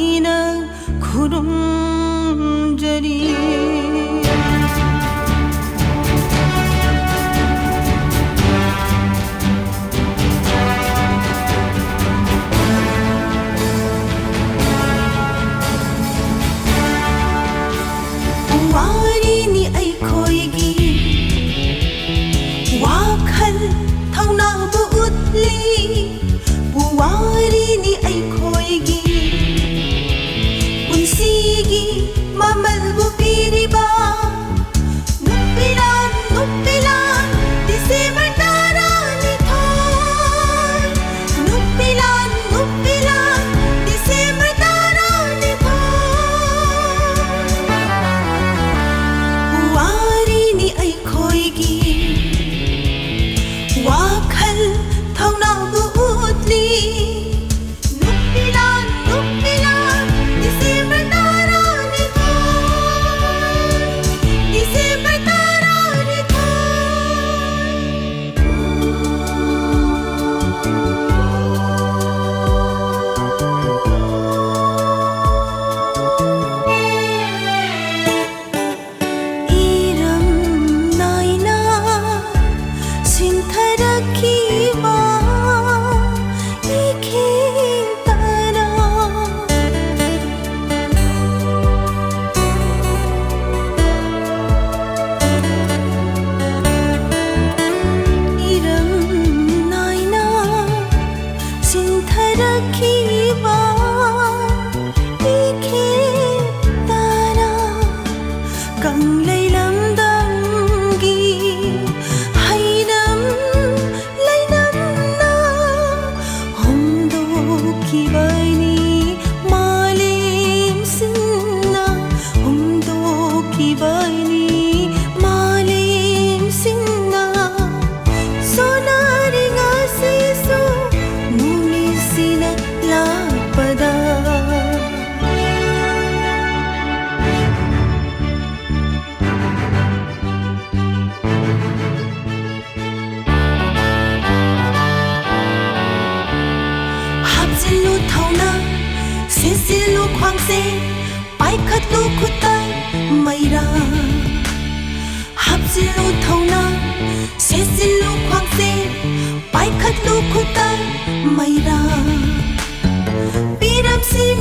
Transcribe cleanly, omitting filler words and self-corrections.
와리나 구름자리 와리니 아이코이기 와칼 타우나부 웃리 부와리니 아이코이기 운시기 마말부 비리바 누피란 누피란 디세말 따라니 털 누피란 누피란 디세말 따라니 털 부와리니 아이코이기 와칼 타우나부 웃리 누피란 누피란 디세말 따라니 털 디세말 따라니 털 이름 나이나 신타라키와 이긴 따라 이름 나이나 신타라키와 이긴 따라 Càng lấy lắm đam ghi hay lắm lấy lắm na hôm đó kỳ bay ni malim sinna hôm đó kỳ bay ni malim sinna sonari ngasi so muli sina lapada 합질로 타오나 세실로 광세 바이카도 쿠타 마이라 합질로 타오나 세실로 광세 바이카도 쿠타 마이라 비람시